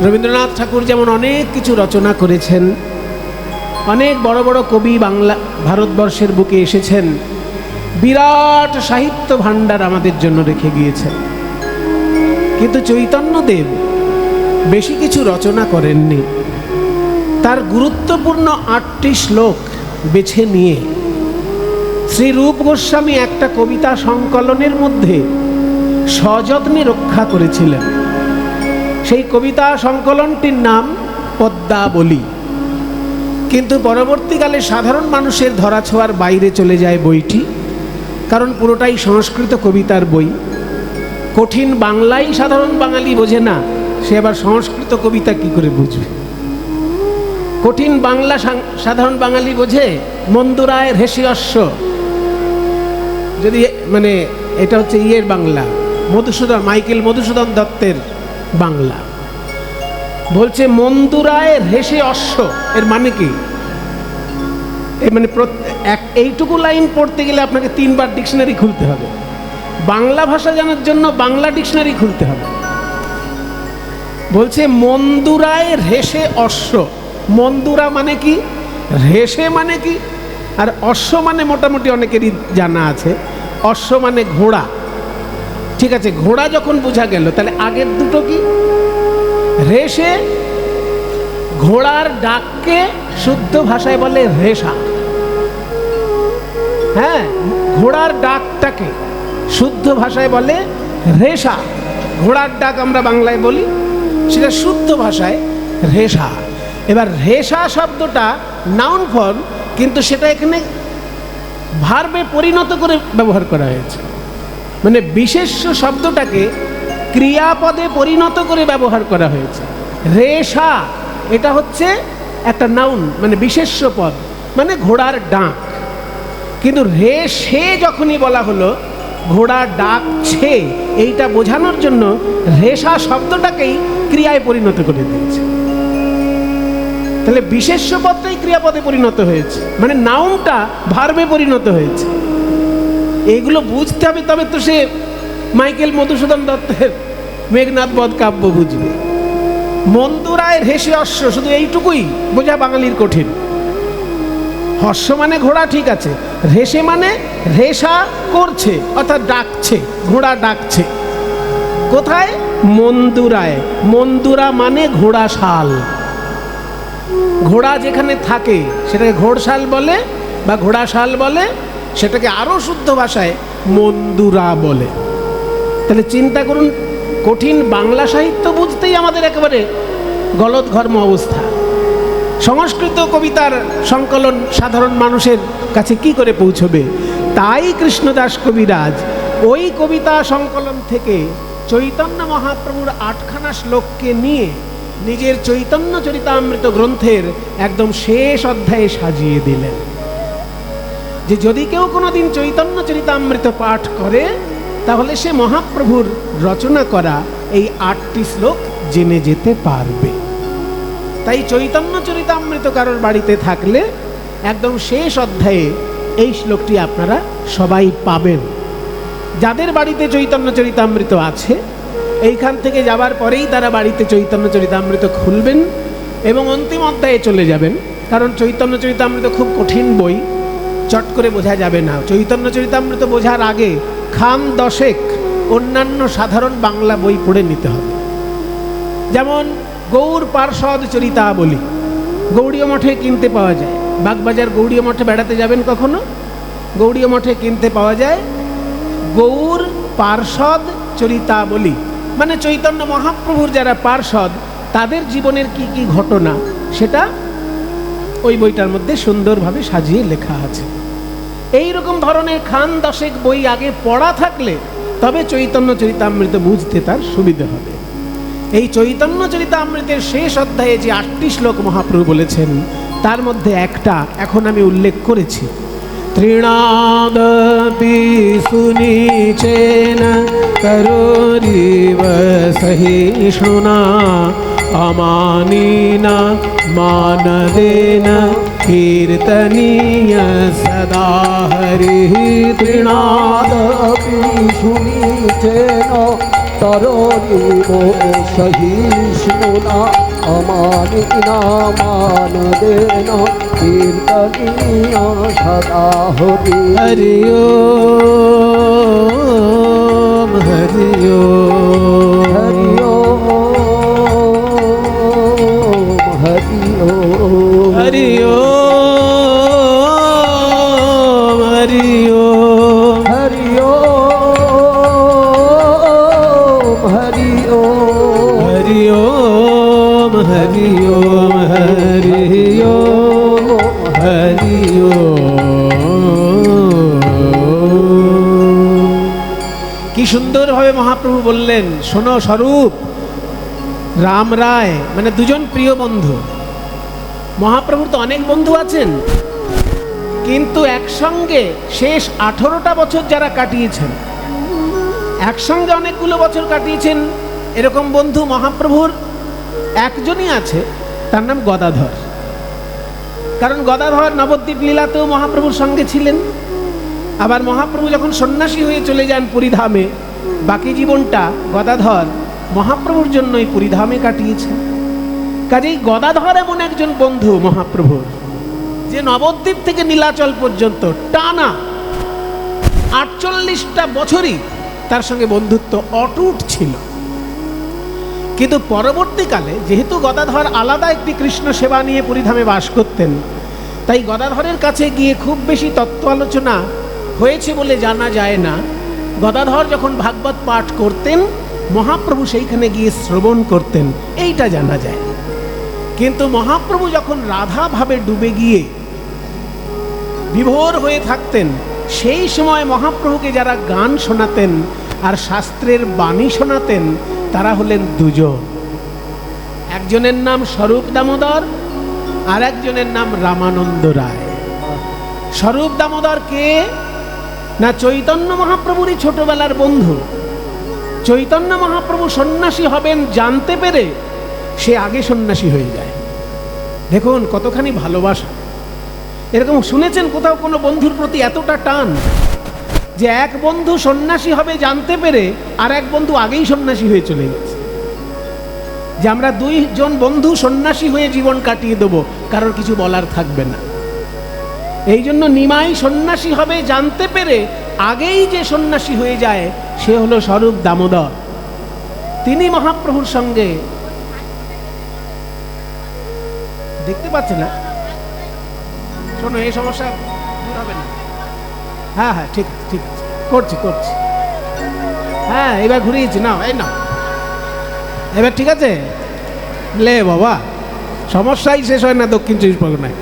রবীন্দ্রনাথ ঠাকুর যেমন অনেক কিছু রচনা করেছেন, অনেক বড় বড় কবি বাংলা ভারতবর্ষের বুকে এসেছেন, বিরাট সাহিত্য ভাণ্ডার আমাদের জন্য রেখে গিয়েছেন। কিন্তু চৈতন্যদেব বেশি কিছু রচনা করেননি। তার গুরুত্বপূর্ণ 8টি শ্লোক বেছে নিয়ে শ্রী রূপ গোস্বামী একটা কবিতা সংকলনের মধ্যে সযত্নে রক্ষা করেছিলেন। সেই কবিতা সংকলনটির নাম পদ্মাবলী। কিন্তু পরবর্তীকালে সাধারণ মানুষের ধরাছোঁয়ার বাইরে চলে যায় বইটি, কারণ পুরোটাই সংস্কৃত কবিতার বই। কঠিন বাংলাই সাধারণ বাঙালি বোঝে না, সে আবার সংস্কৃত কবিতা কি করে বুঝবে? কঠিন বাংলা সাধারণ বাঙালি বোঝে মন্দুরায় হেসি অশ্ব, যদি মানে এটা হচ্ছে ইয়ের বাংলা, মাইকেল মধুসূদন দত্তের বাংলা। বলছে মন্দুরায় হেসে অশ্ব, এর মানে কি? মানে এইটুকু লাইন পড়তে গেলে আপনাকে 3 বার ডিকশনারি খুলতে হবে। বাংলা ভাষা জানার জন্য বাংলা ডিকশনারি খুলতে হবে। বলছে মন্দুরায় হেসে অশ্ব। মন্দুরা মানে কি, হেসে মানে কি, আর অশ্ব মানে মোটামুটি অনেকেরই জানা আছে, অশ্ব মানে ঘোড়া। ঠিক আছে, ঘোড়া যখন বোঝা গেল, তাহলে আগের দুটো কি? রেশে, ঘোড়ার ডাককে শুদ্ধ ভাষায় বলে রেশা। হ্যাঁ, ঘোড়ার ডাকটাকে শুদ্ধ ভাষায় বলে রেশা। ঘোড়ার ডাক আমরা বাংলায় বলি, সেটা শুদ্ধ ভাষায় রেশা। এবার রেশা শব্দটা নাউন ফর্ম, কিন্তু সেটা এখানে ভার্বে পরিণত করে ব্যবহার করা হয়েছে। মানে বিশেষ্য শব্দটাকে ক্রিয়াপদে পরিণত করে ব্যবহার করা হয়েছে। রেশা এটা হচ্ছে একটা নাউন, মানে বিশেষ্য পদ, মানে ঘোড়ার ডাক। কিন্তু রেশে যখনই বলা হলো ঘোড়া ডাকছে, এইটা বোঝানোর জন্য রেশা শব্দটাকেই ক্রিয়ায় পরিণত করে দিয়েছে। তাহলে বিশেষ্য পদটাই ক্রিয়াপদে পরিণত হয়েছে, মানে নাউনটা ভার্বে পরিণত হয়েছে। এইগুলো বুঝতে হবে, তবে তো সে মাইকেল মধুসূদন দত্তের মেঘনাদ বধ কাব্য বুঝবে। মন্দুরায় হেসে অশ্ব, শুধু এইটুকুই বোঝা বাঙালির কঠিন। হর্ষ মানে ঘোড়া, ঠিক আছে, রেশে মানে রেশা করছে, অর্থাৎ ডাকছে, ঘোড়া ডাকছে। কোথায়? মন্দুরায়। মন্দুরা মানে ঘোড়াশাল। ঘোড়া যেখানে থাকে সেটাকে ঘোড়শাল বলে বা ঘোড়াশাল বলে, সেটাকে আরও শুদ্ধ ভাষায় মন্দুরা বলে। তাহলে চিন্তা করুন, কঠিন বাংলা সাহিত্য বুঝতেই আমাদের একেবারে গলদঘর্ম অবস্থা। সংস্কৃত কবিতার সংকলন সাধারণ মানুষের কাছে কি করে পৌঁছবে? তাই কৃষ্ণদাস কবিরাজ ওই কবিতা সংকলন থেকে চৈতন্য মহাপ্রভুর 8খানা শ্লোককে নিয়ে নিজের চৈতন্য চরিতামৃত গ্রন্থের একদম শেষ অধ্যায়ে সাজিয়ে দিলেন, যে যদি কেউ কোনোদিন চৈতন্য চরিতামৃত পাঠ করে, তাহলে সে মহাপ্রভুর রচনা করা এই 8টি শ্লোক জেনে যেতে পারবে। তাই চৈতন্য চরিতামৃত কারোর বাড়িতে থাকলে একদম শেষ অধ্যায়ে এই শ্লোকটি আপনারা সবাই পাবেন। যাদের বাড়িতে চৈতন্য চরিতামৃত আছে, এইখান থেকে যাবার পরেই তারা বাড়িতে চৈতন্য চরিতামৃত খুলবেন এবং অন্তিম অধ্যায়ে চলে যাবেন। কারণ চৈতন্য চরিতামৃত খুব কঠিন বই, চট করে বোঝা যাবে না। চৈতন্য চরিতামৃত বোঝার আগে খাম 10 অন্যান্য সাধারণ বাংলা বই পড়ে নিতে হবে। যেমন গৌর পার্ষদ চরিতাবলী গৌড়ীয় মঠে কিনতে পাওয়া যায়। বাগবাজার গৌড়ীয় মঠে বেড়াতে যাবেন কখনো? গৌড়ীয় মঠে কিনতে পাওয়া যায় গৌর পার্ষদ চরিতাবলী, মানে চৈতন্য মহাপ্রভুর যারা পার্ষদ তাদের জীবনের কি কি ঘটনা, সেটা ওই বইটার মধ্যে সুন্দরভাবে সাজিয়ে লেখা আছে। এই রকম ধরনের খান 10 বই আগে পড়া থাকলে তবে চৈতন্য চরিতামৃত বুঝতে তার সুবিধা হবে। এই চৈতন্য চরিতামৃতের শেষ অধ্যায়ে যে 8টি শ্লোক মহাপ্রভু বলেছেন, তার মধ্যে একটা এখন আমি উল্লেখ করেছি। তৃণাদপি সুনিচেন করোরিব সহিষ্ণুনা অমানিনা মানদেন কীর্তনীয় সদা হরি। তৃণাদপি সুনিচেন তরণীব সহিষ্ণুনা অমানিনা মানদেন কীর্তনীয়া সদা হরি হরি ওম হরি ওম হরি ওম হরি ওম হরি ওম হরি ওম হরি ওম হরি ওম হরি ওম হরি ওম হরি ওম হরি ওম। কি সুন্দরভাবে মহাপ্রভু বললেন, শোনো স্বরূপ। রাম রায় মানে দুজন প্রিয় বন্ধু। মহাপ্রভুর তো অনেক বন্ধু আছেন, কিন্তু একসঙ্গে শেষ 18টা বছর যারা কাটিয়েছেন, একসঙ্গে অনেকগুলো বছর কাটিয়েছেন, এরকম বন্ধু মহাপ্রভুর একজনই আছে, তার নাম গদাধর। কারণ গদাধর নবদ্বীপ লীলাতেও মহাপ্রভুর সঙ্গে ছিলেন। আবার মহাপ্রভু যখন সন্ন্যাসী হয়ে চলে যান পুরীধামে, বাকি জীবনটা গদাধর মহাপ্রভুর জন্যই পুরীধামে কাটিয়েছেন। কাজেই গদাধর এমন একজন বন্ধু মহাপ্রভুর, যে নবদ্বীপ থেকে নীলাচল পর্যন্ত টানা 48টা বছরই তার সঙ্গে বন্ধুত্ব অটুট ছিল। কিন্তু পরবর্তীকালে যেহেতু গদাধর আলাদা একটি কৃষ্ণ সেবা নিয়ে পুরীধামে বাস করতেন, তাই গদাধরের কাছে গিয়ে খুব বেশি তত্ত্ব আলোচনা হয়েছে বলে জানা যায় না। গদাধর যখন ভাগবত পাঠ করতেন, মহাপ্রভু সেইখানে গিয়ে শ্রবণ করতেন, এইটা জানা যায়। কিন্তু মহাপ্রভু যখন রাধা ভাবে ডুবে গিয়ে বিভোর হয়ে থাকতেন, সেই সময় মহাপ্রভুকে যারা গান শোনাতেন আর শাস্ত্রের বাণী শোনাতেন, তারা হলেন দুজন। একজনের নাম স্বরূপ দামোদর আর একজনের নাম রামানন্দ রায়। স্বরূপ দামোদর কে না, চৈতন্য মহাপ্রভুরই ছোটবেলার বন্ধু। চৈতন্য মহাপ্রভু সন্ন্যাসী হবেন জানতে পেরে সে আগে সন্ন্যাসী হয়ে যায়। দেখুন কতখানি ভালোবাসা। এরকম শুনেছেন কোথাও কোনো বন্ধুর প্রতি এতটা টান, যে এক বন্ধু সন্ন্যাসী হবে জানতে পেরে আর এক বন্ধু আগেই সন্ন্যাসী হয়ে চলে গেছে, যে আমরা দুইজন বন্ধু সন্ন্যাসী হয়ে জীবন কাটিয়ে দেবো, কারোর কিছু বলার থাকবে না। এই জন্য নিমাই সন্ন্যাসী হবে জানতে পেরে আগেই যে সন্ন্যাসী হয়ে যায়, সে হলো স্বরূপ দামোদর। তিনি মহাপ্রভুর সঙ্গে, দেখতে পাচ্ছে না, শোনো এই সমস্যা দূর হবে না। হ্যাঁ হ্যাঁ ঠিক আছে, ঠিক আছে, করছি করছি। হ্যাঁ এবার ঘুরিয়েছি, নাও এই নাও, এবার ঠিক আছে। লে বাবা, সমস্যাই শেষ হয় না দক্ষিণ 24 পরগনায়।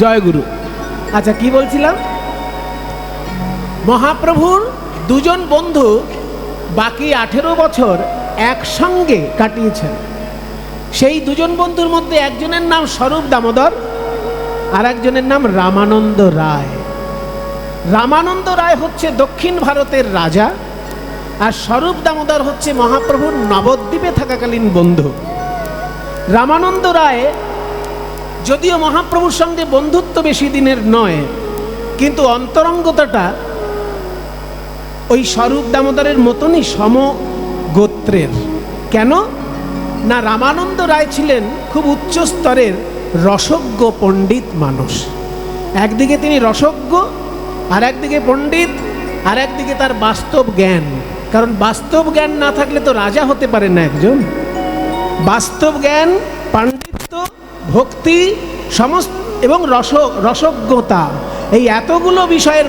জয় গুরু। আচ্ছা কি বলছিলাম, মহাপ্রভুর দুজন বন্ধু বাকি 18 বছর একসঙ্গে কাটিয়েছেন। সেই দুজন বন্ধুর মধ্যে একজনের নাম স্বরূপ দামোদর আর একজনের নাম রামানন্দ রায়। রামানন্দ রায় হচ্ছে দক্ষিণ ভারতের রাজা, আর স্বরূপ দামোদর হচ্ছে মহাপ্রভুর নবদ্বীপে থাকাকালীন বন্ধু। রামানন্দ রায় যদিও মহাপ্রভুর সঙ্গে বন্ধুত্ব বেশি দিনের নয়, কিন্তু অন্তরঙ্গতাটা ওই স্বরূপ দামোদরের মতনই সমগোত্রের। কেন না, রামানন্দ রায় ছিলেন খুব উচ্চ স্তরের রসজ্ঞ পণ্ডিত মানুষ। একদিকে তিনি রসজ্ঞ, আর একদিকে পণ্ডিত, আর একদিকে তার বাস্তব জ্ঞান। কারণ বাস্তব জ্ঞান না থাকলে তো রাজা হতে পারে না একজন। বাস্তব জ্ঞান, পাণ্ডিত্য, ভক্তি সমস্ত এবং রসজ্ঞতা, এই এতগুলো বিষয়ের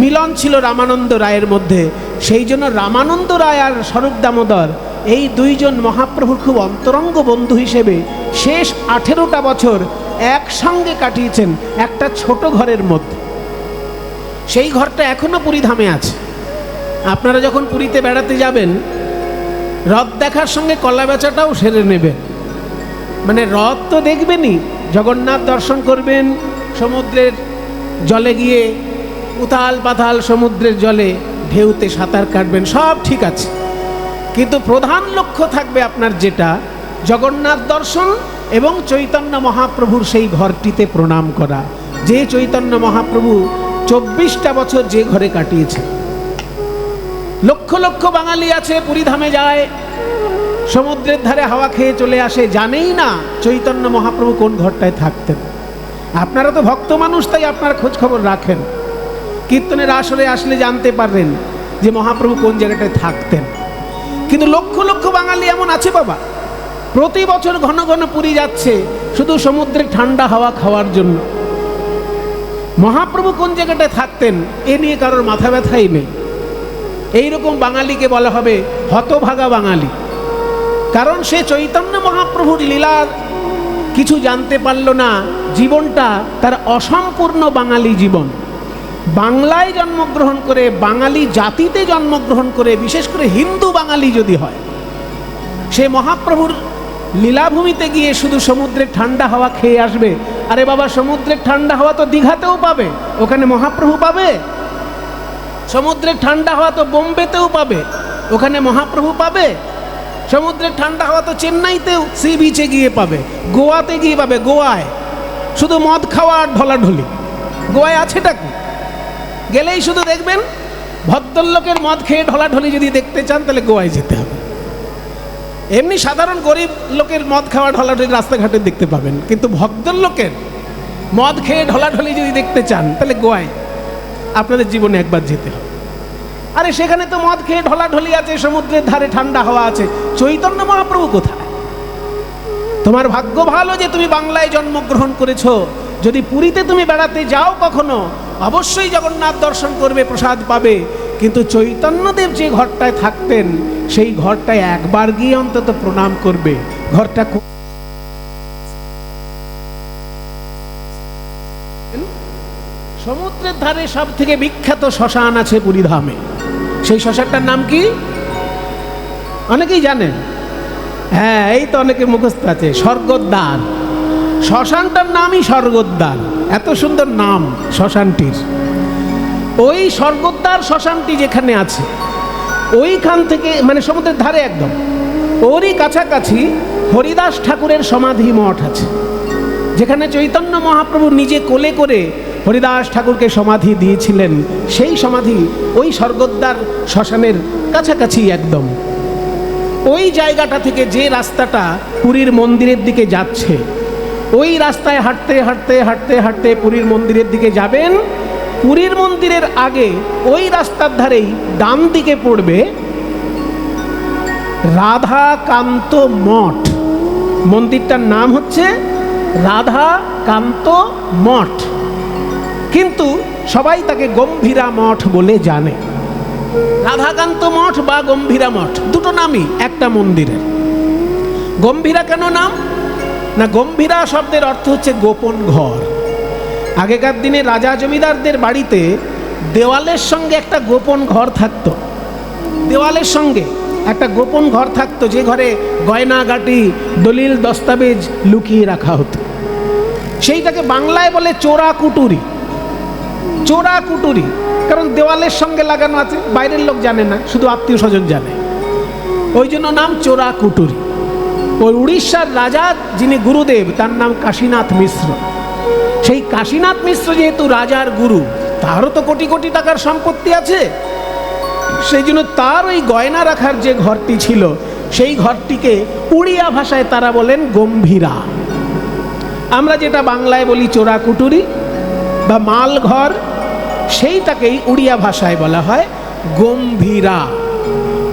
মিলন ছিল রামানন্দ রায়ের মধ্যে। সেই জন্য রামানন্দ রায় আর স্বরূপ দামোদর এই দুইজন মহাপ্রভুর খুব অন্তরঙ্গ বন্ধু হিসেবে শেষ 18টা বছর একসঙ্গে কাটিয়েছেন একটা ছোট ঘরের মধ্যে। সেই ঘরটা এখনো পুরীধামে আছে। আপনারা যখন পুরীতে বেড়াতে যাবেন, রথ দেখার সঙ্গে কলা বেচাটাও সেরে নেবেন। মানে রথ তো দেখবেনই, জগন্নাথ দর্শন করবেন, সমুদ্রের জলে গিয়ে উথাল পাথাল সমুদ্রের জলে ঢেউতে সাঁতার কাটবেন, সব ঠিক আছে। কিন্তু প্রধান লক্ষ্য থাকবে আপনার যেটা, জগন্নাথ দর্শন এবং চৈতন্য মহাপ্রভুর সেই ঘরটিতে প্রণাম করা, যে চৈতন্য মহাপ্রভু 24টা বছর যে ঘরে কাটিয়েছেন। লক্ষ লক্ষ বাঙালি আছে, পুরীধামে যায়, সমুদ্রের ধারে হাওয়া খেয়ে চলে আসে, জানেই না চৈতন্য মহাপ্রভু কোন ঘরটায় থাকতেন। আপনারা তো ভক্ত মানুষ, তাই আপনারা খোঁজ খবর রাখেন, কীর্তনের আসরে আসলে জানতে পারবেন যে মহাপ্রভু কোন জায়গাটায় থাকতেন। কিন্তু লক্ষ লক্ষ বাঙালি এমন আছে বাবা, প্রতি বছর ঘন ঘন পুরী যাচ্ছে শুধু সমুদ্রের ঠান্ডা হাওয়া খাওয়ার জন্য। মহাপ্রভু কোন জায়গাটায় থাকতেন এ নিয়ে কারোর মাথা ব্যথাই নেই। এইরকম বাঙালিকে বলা হবে হতভাগা বাঙালি, কারণ সে চৈতন্য মহাপ্রভুর লীলার কিছু জানতে পারল না। জীবনটা তার অসম্পূর্ণ বাঙালি জীবন। বাংলায় জন্মগ্রহণ করে, বাঙালি জাতিতে জন্মগ্রহণ করে, বিশেষ করে হিন্দু বাঙালি যদি হয়, সে মহাপ্রভুর লীলাভূমিতে গিয়ে শুধু সমুদ্রের ঠান্ডা হাওয়া খেয়ে আসবে। আরে বাবা, সমুদ্রের ঠান্ডা হাওয়া তো দীঘাতেও পাবে, ওখানে মহাপ্রভু পাবে। সমুদ্রের ঠান্ডা হাওয়া তো বোম্বেতেও পাবে, ওখানে মহাপ্রভু পাবে। সমুদ্রের ঠান্ডা হাওয়া তো চেন্নাইতেও সি বিচে গিয়ে পাবে, গোয়াতে গিয়ে পাবে। গোয়ায় শুধু মদ খাওয়া আর ঢলাঢলি। গোয়ায় আছেটা কি? গেলেই শুধু দেখবেন ভদ্রলোকের মদ খেয়ে ঢলাঢলি যদি দেখতে চান তাহলে গোয়ায় যেতে হবে। এমনি সাধারণ গরিব লোকের মদ খাওয়া ঢলাঢলি রাস্তাঘাটে দেখতে পাবেন, কিন্তু ভদ্রলোকের মদ খেয়ে ঢলাঢলি যদি দেখতে চান তাহলে গোয়ায় আপনাদের জীবনে একবার যেতে হবে। আরে সেখানে তো মদ খেয়ে ঢলাঢলি আছে, সমুদ্রের ধারে ঠান্ডা হাওয়া আছে, চৈতন্য মহাপ্রভু কোথায়? তোমার ভাগ্য ভালো যে তুমি বাংলায় জন্মগ্রহণ করেছো। যদি পুরীতে তুমি বেড়াতে যাও কখনো, অবশ্যই জগন্নাথ দর্শন করবে, প্রসাদ পাবে, কিন্তু চৈতন্যদেব যে ঘরটায় থাকতেন সেই ঘরটায় একবার গিয়ে অন্তত প্রণাম করবে। ঘরটা সমুদ্রের ধারে সব থেকে বিখ্যাত শ্মশান আছে পুরীধামে। সেই শ্মশানটার নাম কি অনেকেই জানেন? হ্যাঁ, এই তো অনেকের মুখস্থ আছে, স্বর্গদ্বার। শ্মশানটার নামই স্বর্গদ্বার, এত সুন্দর নাম শ্মশানটির। ওই স্বর্গদ্বার শ্মশানটি যেখানে আছে, ওইখান থেকে মানে সমুদ্রের ধারে একদম, ওরই কাছাকাছি হরিদাস ঠাকুরের সমাধি মঠ আছে, যেখানে চৈতন্য মহাপ্রভু নিজে কোলে করে হরিদাস ঠাকুরকে সমাধি দিয়েছিলেন। সেই সমাধি ওই স্বর্গদ্বার শ্মশানের কাছাকাছি একদম। ওই জায়গাটা থেকে যে রাস্তাটা পুরীর মন্দিরের দিকে যাচ্ছে, ওই রাস্তায় হাঁটতে হাঁটতে হাঁটতে হাঁটতে পুরীর মন্দিরের দিকে যাবেন। পুরীর মন্দিরের আগে ওই রাস্তার ধারেই ডান দিকে পড়বে রাধাকান্ত মঠ। মন্দিরটার নাম হচ্ছে রাধাকান্ত মঠ, কিন্তু সবাই তাকে গম্ভীরা মঠ বলে জানে। রাধাকান্ত মঠ বা গম্ভীরা মঠ দুটো নামই একটা মন্দিরের। গম্ভীরা কেন নাম? না, গম্ভীরা শব্দের অর্থ হচ্ছে গোপন ঘর। আগেকার দিনে রাজা জমিদারদের বাড়িতে দেওয়ালের সঙ্গে একটা গোপন ঘর থাকতো। দেওয়ালের সঙ্গে একটা গোপন ঘর থাকতো, যে ঘরে গয়নাগাটি, দলিল দস্তাবেজ লুকিয়ে রাখা হতো। সেইটাকে বাংলায় বলে চোরা কুটুরি। চোরা কুটুরি কারণ দেওয়ালের সঙ্গে লাগানো আছে, বাইরের লোক জানে না, শুধু আত্মীয় স্বজন জানে, ওই জন্য নাম চোরা কুটুরি। ওই উড়িষ্যার রাজা যিনি গুরুদেব, তার নাম কাশীনাথ মিশ্র। সেই কাশীনাথ মিশ্র যেহেতু রাজার গুরু, তারও তো কোটি কোটি টাকার সম্পত্তি আছে, সেই জন্য তার ওই গয়না রাখার যে ঘরটি ছিল, সেই ঘরটিকে উড়িয়া ভাষায় তারা বলেন গম্ভীরা। আমরা যেটা বাংলায় বলি চোরা কুটুরি বা মাল ঘর, সেইটাকেই উড়িয়া ভাষায় বলা হয় গম্ভীরা।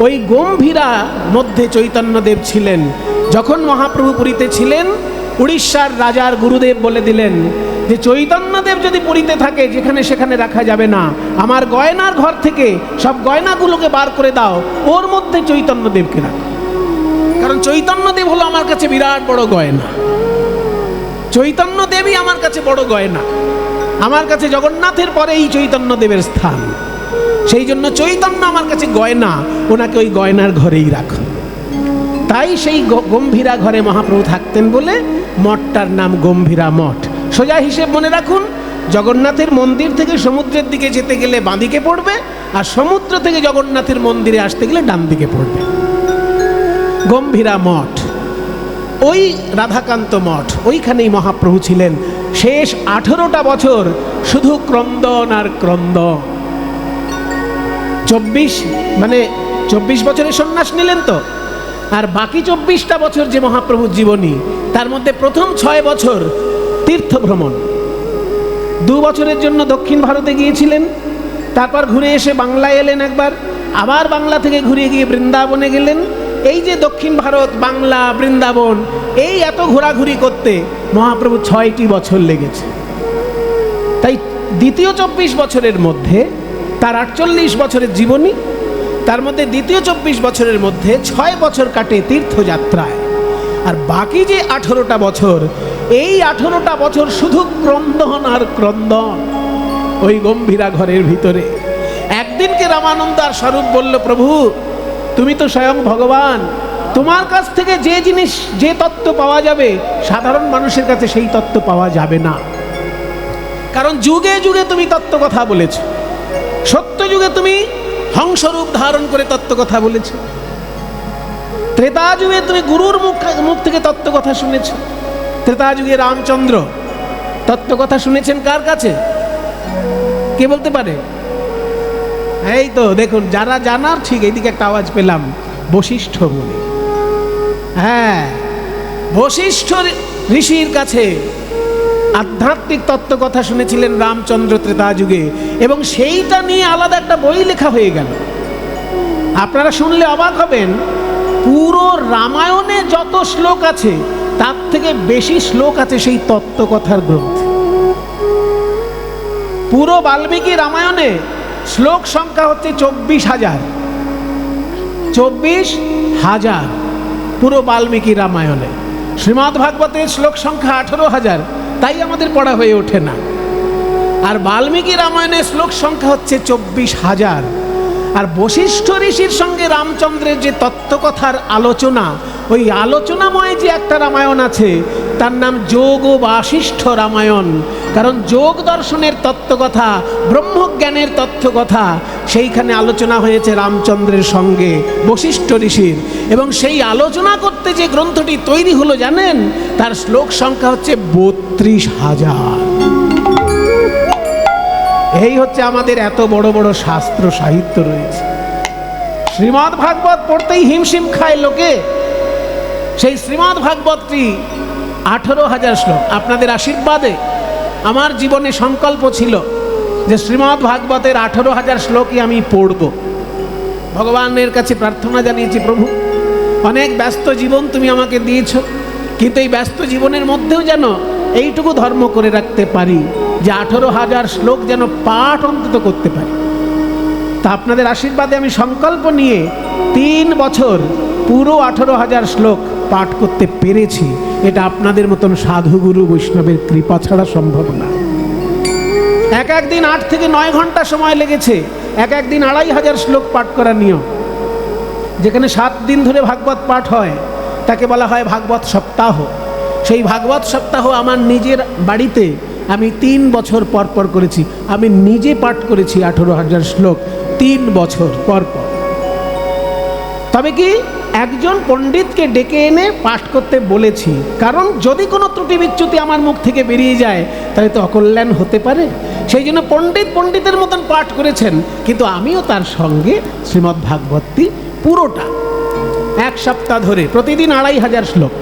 ওই গম্ভীরা মধ্যে চৈতন্যদেব ছিলেন। যখন মহাপ্রভু পুরীতে ছিলেন, উড়িষ্যার রাজার গুরুদেব বলে দিলেন যে চৈতন্যদেব যদি পুরীতে থাকে, যেখানে সেখানে রাখা যাবে না, আমার গয়নার ঘর থেকে সব গয়নাগুলোকে বার করে দাও, ওর মধ্যে চৈতন্যদেবকে রাখো। কারণ চৈতন্যদেব হলো আমার কাছে বিরাট বড় গয়না। চৈতন্যদেবই আমার কাছে বড় গয়না। আমার কাছে জগন্নাথের পরে এই চৈতন্যদেবের স্থান। সেই জন্য চৈতন্য আমার কাছে গয়না, ওনাকে ওই গয়নার ঘরেই রাখো। তাই সেই গম্ভীরা ঘরে মহাপ্রভু থাকতেন বলে মঠটার নাম গম্ভীরা মঠ। সোজা হিসেব মনে রাখুন, জগন্নাথের মন্দির থেকে সমুদ্রের দিকে যেতে গেলে বাঁদিকে পড়বে, আর সমুদ্র থেকে জগন্নাথের মন্দিরে আসতে গেলে ডান দিকে পড়বে। গম্ভীরা মঠ, ওই রাধাকান্ত মঠ, ওইখানেই মহাপ্রভু ছিলেন। শেষ 18টা বছর শুধু ক্রন্দন আর ক্রন্দন। মানে 24 বছরের সন্ন্যাস নিলেন তো, আর বাকি 24টা বছর যে মহাপ্রভুর জীবনী, তার মধ্যে প্রথম 6 বছর তীর্থ ভ্রমণ। 2 বছরের জন্য দক্ষিণ ভারতে গিয়েছিলেন, তারপর ঘুরে এসে বাংলায় এলেন একবার, আবার বাংলা থেকে ঘুরে গিয়ে বৃন্দাবনে গেলেন। এই যে দক্ষিণ ভারত, বাংলা, বৃন্দাবন, এই এত ঘোরাঘুরি করতে মহাপ্রভু 6টি বছর লেগেছে। তাই দ্বিতীয় 24 বছরের মধ্যে তার 48 বছরের জীবনী, তার মধ্যে দ্বিতীয় 24 বছরের মধ্যে 6 বছর কাটে তীর্থযাত্রায়, আর বাকি যে 18টা বছর, এই 18টা বছর শুধু ক্রন্দন আর ক্রন্দন ওই গম্ভীরা ঘরের ভিতরে। একদিনকে রামানন্দ আর স্বরূপ বলল, প্রভু তুমি তো স্বয়ং ভগবান, তোমার কাছ থেকে যে জিনিস, যে তত্ত্ব পাওয়া যাবে, সাধারণ মানুষের কাছে সেই তত্ত্ব পাওয়া যাবে না। কারণ যুগে যুগে তুমি তত্ত্ব কথা বলেছ, সত্য যুগে তুমি হংসরূপ ধারণ করে তত্ত্ব কথা বলেছ, ত্রেতা যুগে তুমি গুরুর মুখ থেকে তত্ত্ব কথা শুনেছ। ত্রেতা যুগে রামচন্দ্র তত্ত্ব কথা শুনেছেন কার কাছে? কে বলতে পারে? এই তো দেখুন, যারা জানার ঠিক এইদিকে একটা আওয়াজ পেলাম, বশিষ্ঠ বলে। হ্যাঁ, বশিষ্ঠ ঋষির কাছে আধ্যাত্মিক তত্ত্ব কথা শুনেছিলেন রামচন্দ্র ত্রেতা যুগে, এবং সেইটা নিয়ে আলাদা একটা বই লেখা হয়ে গেল। আপনারা শুনলে অবাক হবেন, পুরো রামায়ণে যত শ্লোক আছে তার থেকে বেশি শ্লোক আছে সেই তত্ত্ব কথার গ্রন্থে। পুরো বাল্মীকি রামায়ণে শ্লোক সংখ্যা হচ্ছে 24,000। 24,000 পুরো বাল্মীকি রামায়ণে। শ্রীমদ্ ভাগবতের শ্লোক সংখ্যা 18,000, তাই আমাদের পড়া হয়ে ওঠে না। আর বাল্মীকি রামায়ণের শ্লোক সংখ্যা হচ্ছে 24,000। আর বশিষ্ঠ ঋষির সঙ্গে রামচন্দ্রের যে তত্ত্বকথার আলোচনা, ওই আলোচনাময় যে একটা রামায়ণ আছে, তার নাম যোগ ও বাশিষ্ঠ রামায়ণ। কারণ যোগ দর্শনের তত্ত্বকথা, ব্রহ্মজ্ঞানের তত্ত্বকথা, সেইখানে আলোচনা হয়েছে রামচন্দ্রের সঙ্গে বশিষ্ঠ ঋষির। এবং সেই আলোচনা করতে যে গ্রন্থটি তৈরি হলো জানেন, তার শ্লোক সংখ্যা হচ্ছে 32,000। এই হচ্ছে আমাদের এত বড় বড় শাস্ত্র সাহিত্য রয়েছে। শ্রীমদ্ ভাগবত পড়তেই হিমশিম খায় লোকে। সেই শ্রীমদ্ ভাগবতটি 18,000 শ্লোক। আপনাদের আশীর্বাদে আমার জীবনে সংকল্প ছিল যে শ্রীমদ্ ভাগবতের 18,000 শ্লোকই আমি পড়ব। ভগবানের কাছে প্রার্থনা জানিয়েছি, প্রভু অনেক ব্যস্ত জীবন তুমি আমাকে দিয়েছ, কিন্তু এই ব্যস্ত জীবনের মধ্যেও যেন এইটুকু ধর্ম করে রাখতে পারি যে 18,000 শ্লোক যেন পাঠ অন্তত করতে পারি। তা আপনাদের আশীর্বাদে আমি সংকল্প নিয়ে 3 বছর পুরো 18,000 শ্লোক পাঠ করতে পেরেছি। এটা আপনাদের মতন সাধুগুরু বৈষ্ণবের কৃপা ছাড়া সম্ভব না। এক দিন 8 থেকে 9 ঘন্টা সময় লেগেছে এক দিন 2,500 শ্লোক পাঠ করার নিয়ম। যেখানে 7 দিন ধরে ভাগবত পাঠ হয় তাকে বলা হয় ভাগবত সপ্তাহ। সেই ভাগবত সপ্তাহ আমার নিজের বাড়িতে আমি 3 বছর পর পর করেছি। আমি নিজে পাঠ করেছি 18,000 শ্লোক 3 বছর পর পর। তবে কি একজন পণ্ডিতকে ডেকে এনে পাঠ করতে বলেছি, কারণ যদি কোনো ত্রুটি বিচ্যুতি আমার মুখ থেকে বেরিয়ে যায় তাহলে তো অকল্যাণ হতে পারে। সেই জন্য পণ্ডিতের মতন পাঠ করেছেন, কিন্তু আমিও তার সঙ্গে শ্রীমদ্ ভাগবতটি পুরোটা 1 সপ্তাহ ধরে প্রতিদিন 2,500 শ্লোক।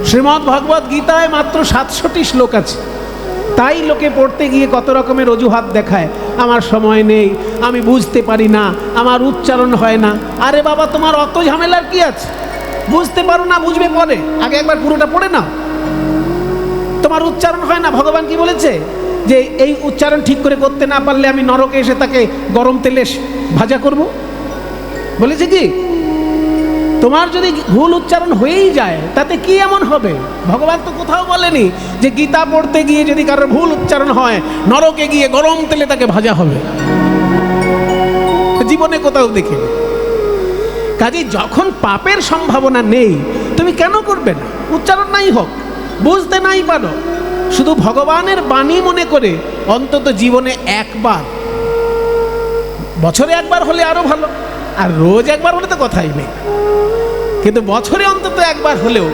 শ্রীমদ্ ভগবত গীতায় মাত্র 700টি শ্লোক আছে, তাই লোকে পড়তে গিয়ে কত রকমের অজুহাত দেখায়, আমার সময় নেই, আমি বুঝতে পারি না, আমার উচ্চারণ হয় না। আরে বাবা, তোমার অত ঝামেলার কি আছে? বুঝতে পারো না, বুঝবে পরে, আগে একবার পুরোটা পড়ে নাও। তোমার উচ্চারণ হয় না, ভগবান কি বলেছে যে এই উচ্চারণ ঠিক করে করতে না পারলে আমি নরকে এসে তাকে গরম তেলে ভাজা করব? বলেছে কি? তোমার যদি ভুল উচ্চারণ হয়েই যায় তাতে কি এমন হবে? ভগবান তো কোথাও বলেনি যে গীতা পড়তে গিয়ে যদি কারোর ভুল উচ্চারণ হয় নরকে গিয়ে গরম তেলে তাকে ভাজা হবে। জীবনে কোথাও দেখিনি। কাজে যখন পাপের সম্ভাবনা নেই তুমি কেন করবে না? উচ্চারণ নাই হোক, বুঝতে নাই পারো, শুধু ভগবানের বাণী মনে করে অন্তত জীবনে একবার, বছরে একবার হলে আরো ভালো, আর রোজ একবার হলে তো কথাই নেই, কিন্তু বছরে অন্তত একবার হলেও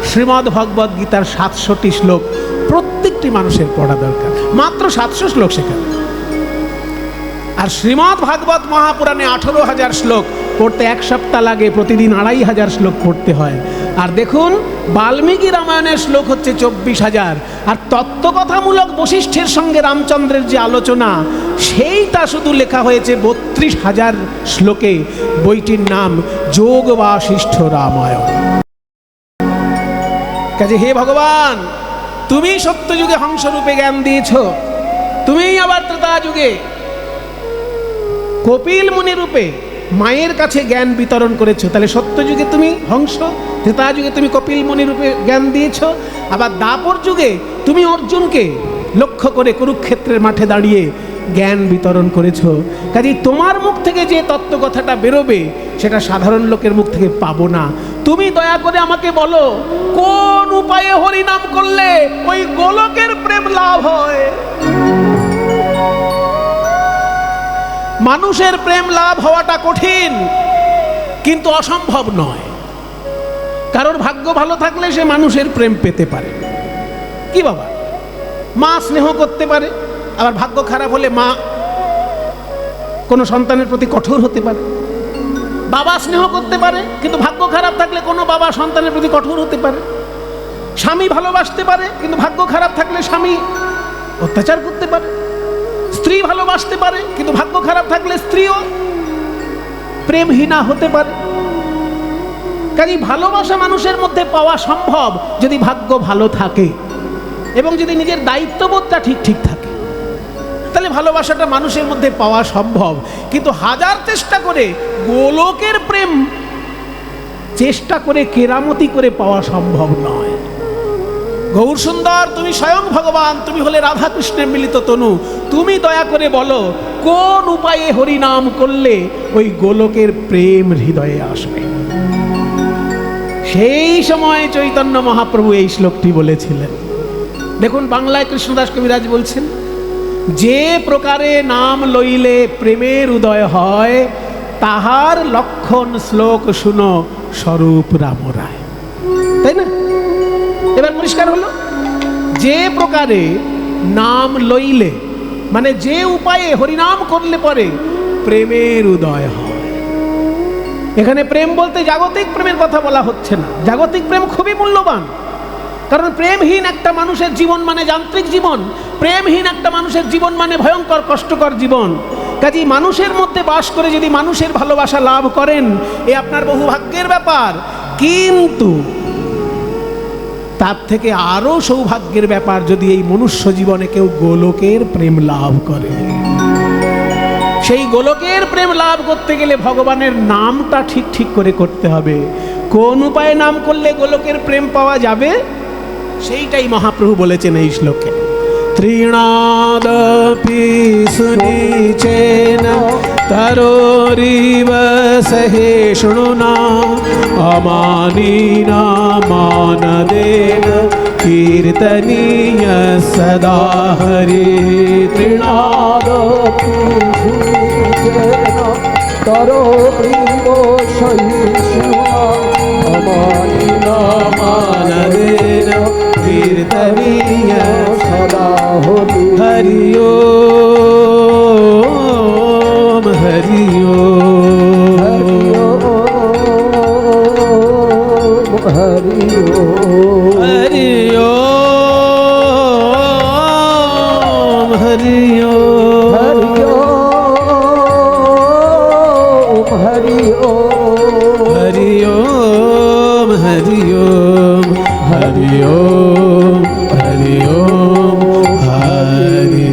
শ্রীমদ্ ভগবত গীতার 700টি শ্লোক প্রত্যেকটি মানুষের পড়া দরকার। মাত্র 700 শ্লোক সেখানে। আর শ্রীমদ্ ভাগবত মহাপুরাণে 18,000 শ্লোক, পড়তে 1 সপ্তাহ লাগে, প্রতিদিন 2,500 শ্লোক পড়তে হয়। আর দেখুন বাল্মীকি রামায়ণের শ্লোক হচ্ছে 24,000, আর তত্ত্বকথামূলক বশিষ্ঠের সঙ্গে রামচন্দ্রের যে আলোচনা সেইটা শুধু লেখা হয়েছে 32,000 শ্লোকে। বইটির নাম যোগ বাশিষ্ঠ রামায়ণ। কাজে হে ভগবান, তুমি সত্যযুগে হংসরূপে জ্ঞান দিয়েছ, তুমি আবার ত্রেতা যুগে কপিল মুনি রূপে মায়ের কাছে জ্ঞান বিতরণ করেছো। তাহলে সত্যযুগে তুমি হংস, ত্রেতা যুগে তুমি কপিল মুনি রূপে জ্ঞান দিয়েছো, আবার দাপর যুগে তুমি অর্জুনকে লক্ষ্য করে কুরুক্ষেত্রের মাঠে দাঁড়িয়ে জ্ঞান বিতরণ করেছো। কাজেই তোমার মুখ থেকে যে তত্ত্বকথাটা বেরোবে সেটা সাধারণ লোকের মুখ থেকে পাবো না। তুমি দয়া করে আমাকে বলো, কোন উপায়ে হরিনাম করলে ওই গোলকের প্রেম লাভ হয়? মানুষের প্রেম লাভ হওয়াটা কঠিন, কিন্তু অসম্ভব নয়। কারোর ভাগ্য ভালো থাকলে সে মানুষের প্রেম পেতে পারে। কি বাবা, মা স্নেহ করতে পারে, আবার ভাগ্য খারাপ হলে মা কোনো সন্তানের প্রতি কঠোর হতে পারে। বাবা স্নেহ করতে পারে, কিন্তু ভাগ্য খারাপ থাকলে কোনো বাবা সন্তানের প্রতি কঠোর হতে পারে। স্বামী ভালোবাসতে পারে, কিন্তু ভাগ্য খারাপ থাকলে স্বামী অত্যাচার করতে পারে। স্ত্রী ভালোবাসতে পারে, কিন্তু ভাগ্য খারাপ থাকলে স্ত্রীও প্রেমহীনা হতে পারে। কাজেই ভালোবাসা মানুষের মধ্যে পাওয়া সম্ভব যদি ভাগ্য ভালো থাকে এবং যদি নিজের দায়িত্ববোধটা ঠিক থাকে, তাহলে ভালোবাসাটা মানুষের মধ্যে পাওয়া সম্ভব। কিন্তু হাজার চেষ্টা করে গোলকের প্রেম চেষ্টা করে কেরামতি করে পাওয়া সম্ভব নয়। গৌর সুন্দর, তুমি স্বয়ং ভগবান, তুমি হলে রাধা কৃষ্ণের মিলিত তনু। তুমি দয়া করে বলো, কোন উপায়ে হরিনাম করলে ওই গোলকের প্রেম হৃদয়ে আসবে? সেই সময় চৈতন্য মহাপ্রভু এই শ্লোকটি বলেছিলেন। দেখুন বাংলায় কৃষ্ণদাস কবিরাজ বলছেন, যে প্রকারে নাম লইলে প্রেমের উদয় হয়, তাহার লক্ষণ শ্লোক শুনো স্বরূপ রাম রায়। তাই না? এবার পরিষ্কার হলো, যে প্রকারে নাম লইলে মানে যে উপায়ে হরিনাম করলে পরে প্রেমের উদয় হয়। এখানে প্রেম বলতে জাগতিক প্রেমের কথা বলা হচ্ছে না। জাগতিক প্রেম খুবই মূল্যবান, কারণ প্রেমহীন একটা মানুষের জীবন মানে যান্ত্রিক জীবন, প্রেমহীন একটা মানুষের জীবন মানে ভয়ঙ্কর কষ্টকর জীবন। কাজেই মানুষের মধ্যে বাস করে যদি মানুষের ভালোবাসা লাভ করেন, এ আপনার বহু ভাগ্যের ব্যাপার। কিন্তু তার থেকে আরো সৌভাগ্যের ব্যাপার যদি এই মনুষ্য জীবনে কেউ গোলকের প্রেম লাভ করে। সেই গোলকের প্রেম লাভ করতে গেলে ভগবানের নামটা ঠিক করে করতে হবে। কোন উপায়ে নাম করলে গোলকের প্রেম পাওয়া যাবে সেইটাই মহাপ্রভু বলেছেন এই শ্লোকে। ত্রিণাদপি সুনিচেন তরোরিব সহিষ্ণুনা অমানিনা মানদেন কীর্তনীয় সদা হরি। ত্রিনাদপি সুনিচেন তরোরিব সহিষ্ণুনা অমানিনা মানদেন কীর্তনীয় সদা হরি। হরি ওম হরি ওম হরি ওম হরি ওম হরি ওম হরি ওম হরি ওম হরি ওম হরি ওম হরি ওম হরি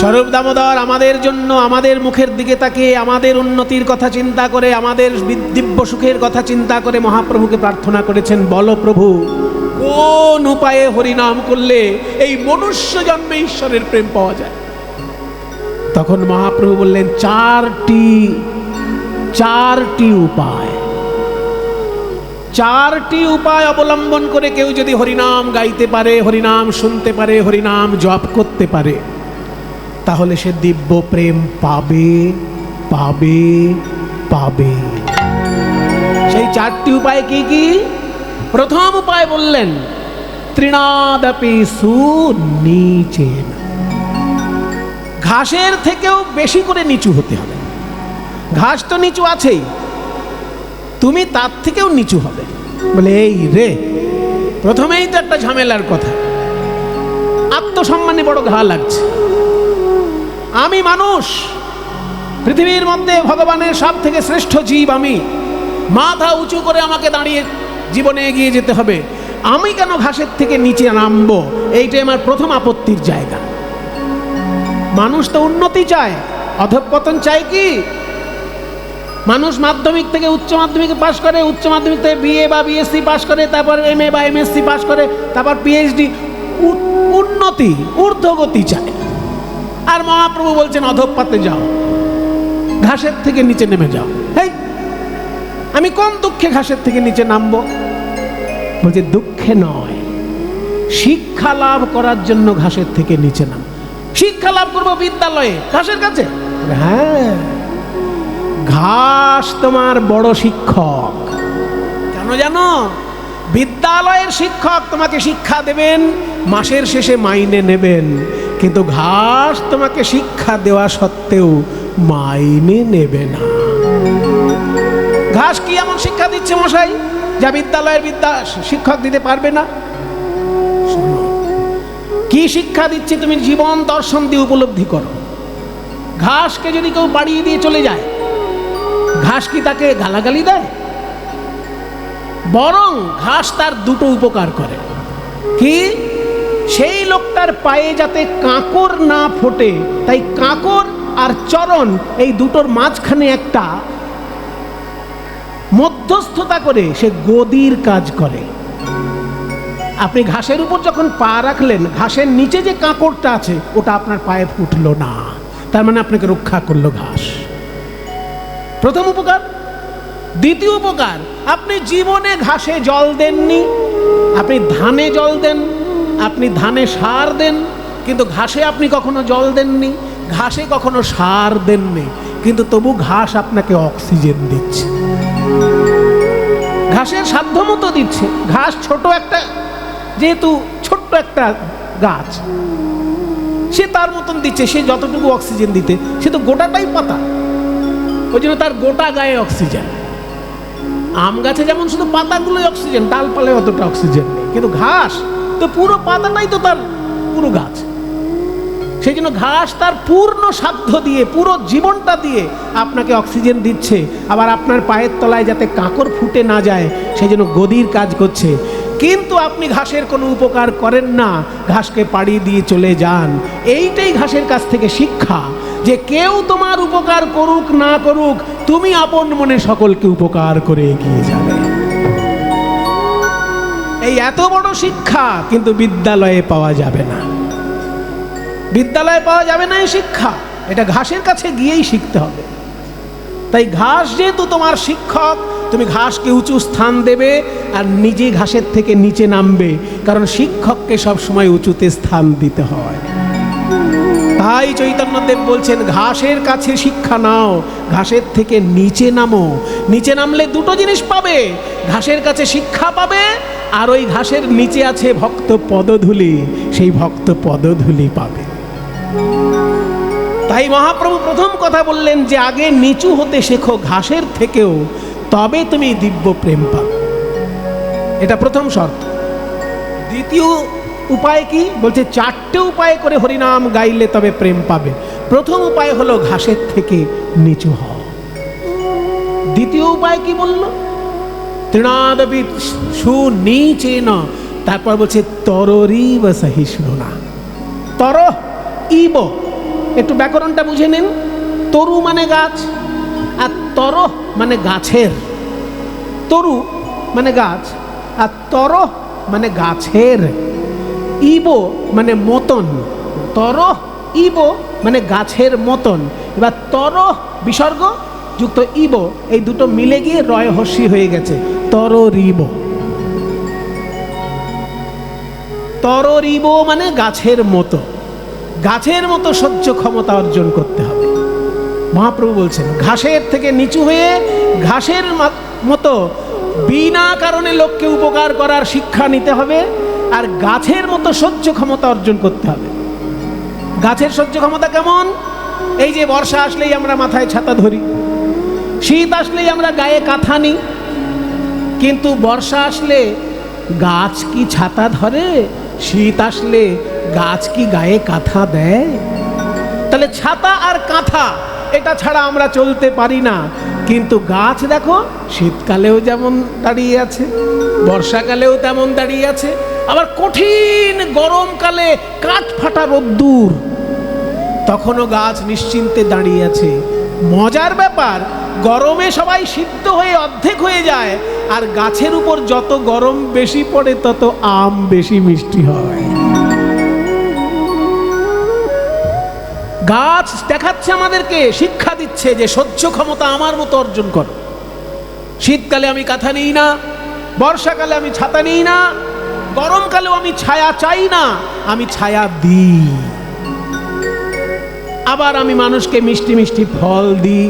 স্বরূপ দামোদর আমাদের জন্য আমাদের মুখের দিকে তাকিয়ে আমাদের উন্নতির কথা চিন্তা করে আমাদের দিব্য সুখের কথা চিন্তা করে মহাপ্রভুকে প্রার্থনা করেছেন, বলো প্রভু কোন উপায়ে হরিনাম করলে এই মনুষ্য জন্মে ঈশ্বরের প্রেম পাওয়া যায়। তখন মহাপ্রভু বললেন, চারটি উপায়। চারটি উপায় অবলম্বন করে কেউ যদি হরিনাম গাইতে পারে, হরিনাম শুনতে পারে, হরিনাম জপ করতে পারে, তাহলে সে দিব্য প্রেম পাবে পাবে পাবে। সেই চারটি উপায় কি কি? প্রথম উপায় বললেন, তৃণাদপি সুনীচেন। ঘাসের থেকেও বেশি করে নিচু হতে হবে। ঘাস তো নিচু আছেই, তুমি তার থেকেও নিচু হবে। বলে এই রে, প্রথমেই তো একটা ঝামেলার কথা, আত্মসম্মানে বড় ঘা লাগছে। আমি মানুষ, পৃথিবীর মধ্যে ভগবানের সব থেকে শ্রেষ্ঠ জীব আমি, মাথা উঁচু করে আমাকে দাঁড়িয়ে জীবনে এগিয়ে যেতে হবে। আমি কেন ঘাসের থেকে নিচে নামবো? এইটাই আমার প্রথম আপত্তির জায়গা। মানুষ তো উন্নতি চায়, অধঃপতন চায় কি? মানুষ মাধ্যমিক থেকে উচ্চ মাধ্যমিকে পাশ করে, উচ্চ মাধ্যমিক থেকে বিএ বা বিএসসি পাশ করে, তারপর এমএ বা এমএসসি পাশ করে, তারপর পিএইচডি। উন্নতি, ঊর্ধ্বগতি চায়। আর মহাপ্রভু বলছেন অধঃপাতে যাও, ঘাসের থেকে নিচে নেমে যাও। হেই, আমি কোন দুঃখে ঘাসের থেকে নিচে নামবো? বলছে দুঃখে নয়, শিক্ষা লাভ করার জন্য ঘাসের থেকে নিচে নাম। শিক্ষা লাভ করবো বিদ্যালয়ে, ঘাসের কাছে? হ্যাঁ, ঘাস তোমার বড় শিক্ষক। কেন জানো? বিদ্যালয়ের শিক্ষক তোমাকে শিক্ষা দেবেন, মাসের শেষে মাইনে নেবেন, কিন্তু ঘাস তোমাকে শিক্ষা দেওয়া সত্ত্বেও মাইনে নেবে না। ঘাস কি এমন শিক্ষা দিচ্ছে মশাই যা বিদ্যালয়ের শিক্ষক দিতে পারবে না? কি শিক্ষা দিচ্ছে তুমি জীবন দর্শন দিয়ে উপলব্ধি করো। ঘাসকে যদি কেউ বাড়িয়ে দিয়ে চলে যায়, ঘাস কি তাকে গালাগালি দেয়? বরং ঘাস তার দুটো উপকার করে। কি? সেই লোকটার পায়ে যাতে কাঁকর না ফোটে, তাই কাঁকর আর চরণ এই দুটোর মাঝখানে একটা মধ্যস্থতা করে সে গদির কাজ করে। আপনি ঘাসের উপর যখন পা রাখলেন, ঘাসের নিচে যে কাঁকরটা আছে ওটা আপনার পায়ে ফুটলো না, তার মানে আপনাকে রক্ষা করলো ঘাস। প্রথম উপকার। দ্বিতীয় উপকার, আপনি জীবনে ঘাসে জল দেননি, আপনি ধানে জল দেন, আপনি ধানে সার দেন, কিন্তু ঘাসে আপনি কখনো জল দেননি, ঘাসে কখনো সার দেননি, কিন্তু তবু ঘাস আপনাকে অক্সিজেন দিচ্ছে। ঘাসের সাধ্যমতো দিচ্ছে। ঘাস ছোট একটা, যেহেতু ছোট্ট একটা গাছ, সে তার মতন দিচ্ছে। সে যতটুকু অক্সিজেন দিতে, সে তো গোটাটাই পাতা, ওই জন্য তার গোটা গায়ে অক্সিজেন। আম গাছে যেমন শুধু পাতাগুলোই অক্সিজেন, ডালপালায় অতটা অক্সিজেন নেই, কিন্তু ঘাস তো পুরো পাতাটাই তো তার পুরো গাছ। সেই জন্য ঘাস তার পূর্ণ সাধ্য দিয়ে, পুরো জীবনটা দিয়ে আপনাকে অক্সিজেন দিচ্ছে। আবার আপনার পায়ের তলায় যাতে কাঁকর ফুটে না যায় সেই জন্য গদির কাজ করছে। কিন্তু আপনি ঘাসের কোনো উপকার করেন না, ঘাসকে পাড়ি দিয়ে চলে যান। এইটাই ঘাসের কাছ থেকে শিক্ষা, যে কেউ তোমার উপকার করুক না করুক, তুমি আপন মনে সকলকে উপকার করে এগিয়ে যাবে। এই এত বড় শিক্ষা কিন্তু বিদ্যালয়ে পাওয়া যাবে না। বিদ্যালয়ে পাওয়া যাবে না এই শিক্ষা, এটা ঘাসের কাছে গিয়েই শিখতে হবে। তাই ঘাস যেহেতু তোমার শিক্ষক, তুমি ঘাসকে উঁচু স্থান দেবে আর নিজে ঘাসের থেকে নিচে নামবে, কারণ শিক্ষককে সবসময় উঁচুতে স্থান দিতে হয়। তাই চৈতন্যদেব বলছেন ঘাসের কাছে শিক্ষা নাও, ঘাসের থেকে নিচে নামো। নিচে নামলে দুটো জিনিস পাবে, ঘাসের কাছে শিক্ষা পাবে, আর ওই ঘাসের নিচে আছে ভক্ত পদধূলি, সেই ভক্ত পদধূলি পাবে। তাই মহাপ্রভু প্রথম কথা বললেন যে আগে নিচু হতে শেখো ঘাসের থেকেও, তবে তুমি দিব্য প্রেম পাবে। এটা প্রথম শর্ত। দ্বিতীয় উপায় কি? বলছে চারটে উপায় করে হরিনাম গাইলে তবে প্রেম পাবে। প্রথম উপায় হলো ঘাসের থেকে নিচু হও। দ্বিতীয় উপায় কি বলল? তৃণাদপি সুনীচেন। তারপর বলছে তররিব সহিষ্ণুনা। তর ইব, একটু ব্যাকরণটা বুঝে নিন। তরু মানে গাছ, আর তর মানে গাছের। তরু মানে গাছ, আর তর মানে গাছের। ইব মানে মতন। তর ইব মানে গাছের মতন। এবার তর বিসর্গ যুক্ত ইব, এই দুটো মিলে গিয়ে রয় হস্যি হয়ে গেছে তররিব। তররিব মানে গাছের মতো। গাছের মতো সহ্য ক্ষমতা অর্জন করতে হবে। মহাপ্রভু বলছেন ঘাসের থেকে নিচু হয়ে ঘাসের মতো বিনা কারণে লোককে উপকার করার শিক্ষা নিতে হবে। আর গাছের মতো সহ্য ক্ষমতা অর্জন করতে হবে। গাছের সহ্য ক্ষমতা কেমন? এই যে বর্ষা আসলেই আমরা মাথায় ছাতা ধরি, শীত আসলেই আমরা গায়ে কাঁথা নিই, কিন্তু বর্ষা আসলে গাছ কি ছাতা ধরে? শীত আসলে গাছ কি গায়ে কাঁথা দেয়? তাহলে ছাতা আর কাঁথা এটা ছাড়া আমরা চলতে পারি না। কিন্তু গাছ দেখো, শীতকালেও যেমন দাঁড়িয়ে আছে, বর্ষাকালেও তেমন দাঁড়িয়ে আছে, আবার কঠিন গরমকালে কাঠ ফাটা রোদ্দুর, তখনও গাছ নিশ্চিন্তে দাঁড়িয়ে আছে। মজার ব্যাপার, গরমে সবাই সিদ্ধ হয়ে অর্ধেক হয়ে যায়, আর গাছের উপর যত গরম বেশি পড়ে তত আম বেশি মিষ্টি হয়। গাছ দেখাচ্ছে আমাদেরকে, শিক্ষা দিচ্ছে যে সহ্য ক্ষমতা আমার মতো অর্জন করো। শীতকালে আমি কাঁথা নিই না, বর্ষাকালে আমি ছাতা নিই না, গরমকালেও আমি ছায়া চাই না, আমি ছায়া দিই। আবার আমি মানুষকে মিষ্টি মিষ্টি ফল দিই,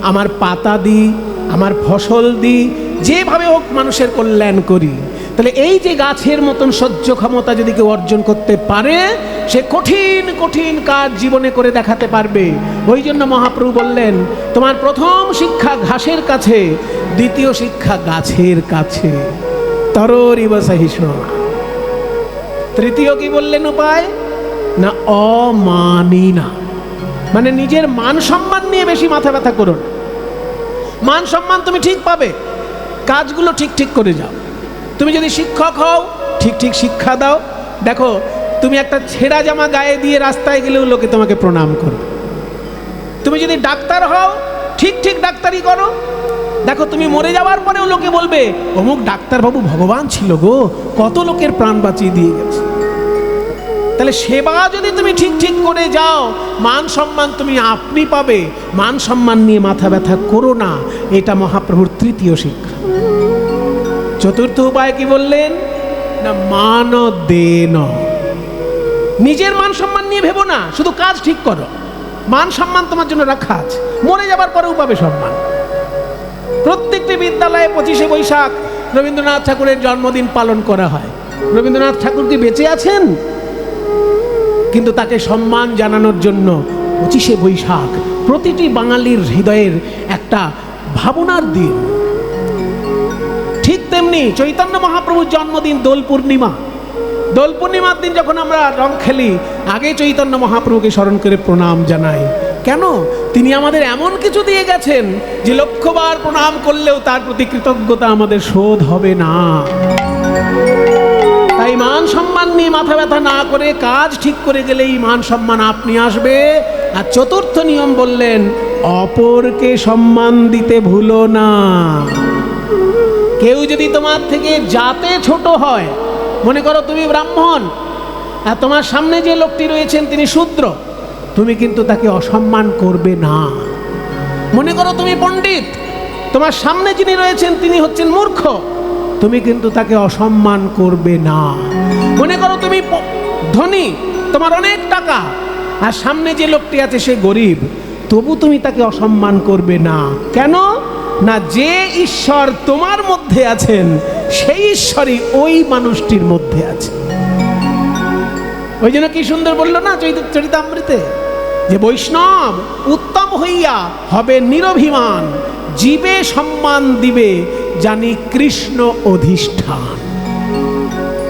আমার পাতা দিই, আমার ফসল দিই, যেভাবে হোক মানুষের কল্যাণ করি। তাহলে এই যে গাছের মতন সহ্য ক্ষমতা যদি কেউ অর্জন করতে পারে, সে কঠিন কঠিন কাজ জীবনে করে দেখাতে পারবে। ওই জন্য মহাপ্রভু বললেন, তোমার প্রথম শিক্ষা ঘাসের কাছে, দ্বিতীয় শিক্ষা গাছের কাছে। তরোরিব সহিষ্ণু। তৃতীয় কি বললেন উপায়? না অমানি না, মানে নিজের মান সম্মান নিয়ে বেশি মাথা ব্যথা করো না। মান সম্মান তুমি ঠিক পাবে, কাজগুলো ঠিক ঠিক করে যাও। তুমি যদি শিক্ষক হও, ঠিক ঠিক শিক্ষা দাও। দেখো, তুমি একটা ছেঁড়া জামা গায়ে দিয়ে রাস্তায় গেলেও লোকে তোমাকে প্রণাম করবে। তুমি যদি ডাক্তার হও, ঠিক ঠিক ডাক্তারি করো। দেখো, তুমি মরে যাওয়ার পরেও লোকে বলবে, অমুক ডাক্তারবাবু ভগবান ছিল গো, কত লোকের প্রাণ বাঁচিয়ে দিয়ে গেছে। তাহলে সেবা যদি তুমি ঠিক ঠিক করে যাও, মান সম্মান তুমি আপনি পাবে। মান সম্মান নিয়ে মাথা ব্যথা করো না, এটা মহাপ্রভুর তৃতীয় শিক্ষা। চতুর্থ উপায় কি বললেন? না মান দেন। নিজের মান সম্মান নিয়ে ভেবো না, শুধু কাজ ঠিক করো। মান সম্মান তোমার জন্য রাখা আছে, মরে যাবার পরেও পাবে সম্মান। প্রত্যেকটি বিদ্যালয়ে 25শে বৈশাখ রবীন্দ্রনাথ ঠাকুরের জন্মদিন পালন করা হয়। রবীন্দ্রনাথ ঠাকুর কি বেঁচে আছেন? কিন্তু তাকে সম্মান জানানোর জন্য 25শে বৈশাখ প্রতিটি বাঙালির হৃদয়ের একটা ভাবনার দিন। ঠিক তেমনি চৈতন্য মহাপ্রভুর জন্মদিন দোল পূর্ণিমা। দোল পূর্ণিমার দিন যখন আমরা রং খেলি, আগে চৈতন্য মহাপ্রভুকে স্মরণ করে প্রণাম জানাই। কেন? তিনি আমাদের এমন কিছু দিয়ে গেছেন যে লক্ষবার প্রণাম করলেও তার প্রতি কৃতজ্ঞতা আমাদের শোধ হবে না। তাই মান সম্মান নিয়ে মাথা ব্যথা না করে কাজ ঠিক করে গেলেই মান সম্মান আপনি আসবে। আর চতুর্থ নিয়ম বললেন, অপরকে সম্মান দিতে ভুলো না। কেউ যদি তোমার থেকে জাতে ছোট হয়, মনে করো তুমি ব্রাহ্মণ আর তোমার সামনে যে লোকটি রয়েছেন তিনি শূদ্র, তুমি কিন্তু তাকে অসম্মান করবে না। মনে করো তুমি পণ্ডিত, তোমার সামনে যিনি রয়েছেন তিনি হচ্ছেন মূর্খ, তুমি কিন্তু তাকে অসম্মান করবে না। মনে করো তুমি ধনী, তোমার অনেক টাকা, আর সামনে যে লোকটি আছে সে গরিব, তবু তুমি তাকে অসম্মান করবে না। কেন? না, যে ঈশ্বর তোমার মধ্যে আছেন সেই ঈশ্বরই ওই মানুষটির মধ্যে আছে। ওই জন্য কি সুন্দর বললো না চরিতামৃতে, যে বৈষ্ণব উত্তম হইয়া হবে নিরভিমান, জীবে সম্মান দিবে জানি কৃষ্ণ অধিষ্ঠান।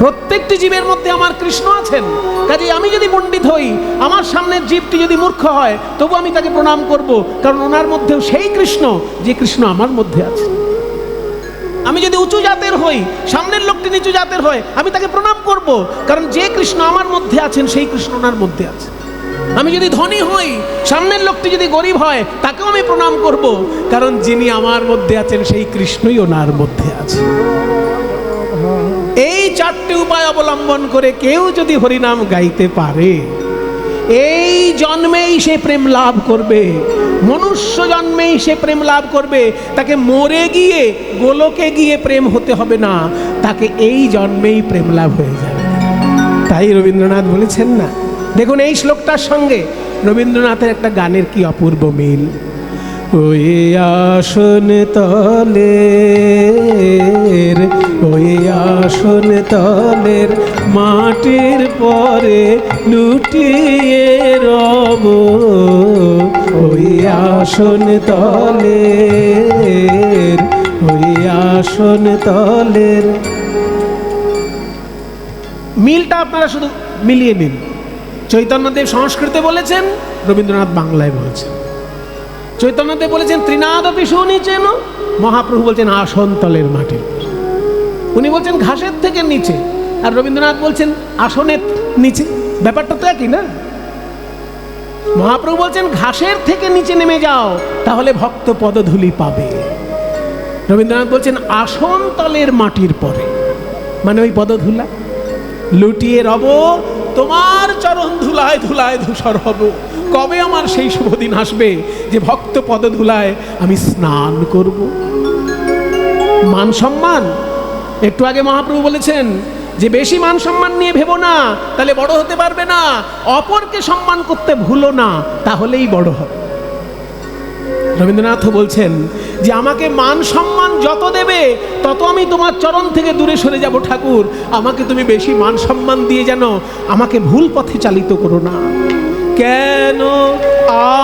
প্রত্যেকটি জীবের মধ্যে আমার কৃষ্ণ আছেন। কাজে আমি যদি পণ্ডিত হই, আমার সামনের জীবটি যদি মূর্খ হয়, তবু আমি তাকে প্রণাম করব, কারণ ওনার মধ্যেও সেই কৃষ্ণ যে কৃষ্ণ আমার মধ্যে আছে। আমি যদি উঁচু জাতের হই, সামনের লোকটি নিচু জাতের হয়, আমি তাকে প্রণাম করব, কারণ যে কৃষ্ণ আমার মধ্যে আছেন সেই কৃষ্ণ ওনার মধ্যে আছে। আমি যদি ধনী হই, সামনের লোকটি যদি গরিব হয়, তাকেও আমি প্রণাম করব, কারণ যিনি আমার মধ্যে আছেন সেই কৃষ্ণই ওনার মধ্যে আছে। এই চারটি উপায় অবলম্বন করে কেউ যদি হরিনাম গাইতে পারে, এই জন্মেই সে প্রেম লাভ করবে, মনুষ্য জন্মেই সে প্রেম লাভ করবে। তাকে মরে গিয়ে গোলকে গিয়ে প্রেম হতে হবে না, তাকে এই জন্মেই প্রেম লাভ হয়ে যাবে। তাই রবীন্দ্রনাথ বলেছেন না, দেখুন এই শ্লোকটার সঙ্গে রবীন্দ্রনাথের একটা গানের কি অপূর্ব মিল। ওই আসন তলের, ওই আসন তলের মাটির পরে লুটিয়ে রব, ওই আসন তলের, ওই আসন তলের। মিলটা আপনারা শুধু মিলিয়ে নিন। চৈতন্যদেব সংস্কৃতে বলেছেন, রবীন্দ্রনাথ বাংলায় বলেছেন। চৈতন্যদেব বলেছেন ত্রিনাদপি সুনিচেন, মহাপ্রভু বলছেন আসন তলের মাটির। উনি বলছেন ঘাসের থেকে নিচে, আর রবীন্দ্রনাথ বলছেন আসনের নিচে। ব্যাপারটা তো একই না? মহাপ্রভু বলছেন ঘাসের থেকে নিচে নেমে যাও, তাহলে ভক্ত পদধূলি পাবে। রবীন্দ্রনাথ বলছেন আসন তলের মাটির পরে, মানে ওই পদধূলা লুটিয়ে রব, তোমার চরণ ধুলায় ধুলায় ধূসর হব। কবে আমার সেই শুভ দিন আসবে যে ভক্ত পদধূলায় আমি স্নান করব? মান সম্মান, একটু আগে মহাপ্রভু বলেছেন যে বেশি মান সম্মান নিয়ে ভেবো না, তাহলে বড় হতে পারবে না। অপরকে সম্মান করতে ভুলো না, তাহলেই বড় হবে। রবীন্দ্রনাথ বলছেন যে আমাকে মান সম্মান যত দেবে তত আমি তোমার চরণ থেকে দূরে সরে যাব। ঠাকুর, আমাকে তুমি বেশি মান সম্মান দিয়ে যেন আমাকে ভুল পথে চালিত করো না। কেন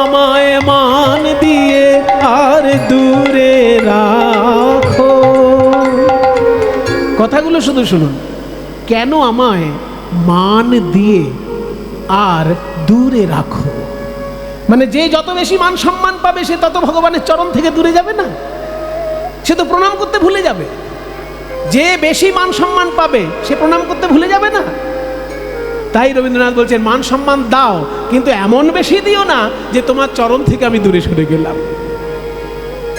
আমায় মান দিয়ে আর দূরে রাখো? কথাগুলো শুধু শুনুন। কেন আমায় মান দিয়ে আর দূরে রাখো? মানে যে যত বেশি মান সম্মান পাবে সে তত ভগবানের চরণ থেকে দূরে যাবে না? সে তো প্রণাম করতে ভুলে যাবে। যে বেশি মান সম্মান পাবে সে প্রণাম করতে ভুলে যাবে না? তাই রবীন্দ্রনাথ বলছেন মান সম্মান দাও, কিন্তু এমন বেশি দিও না যে তোমার চরণ থেকে আমি দূরে সরে গেলাম।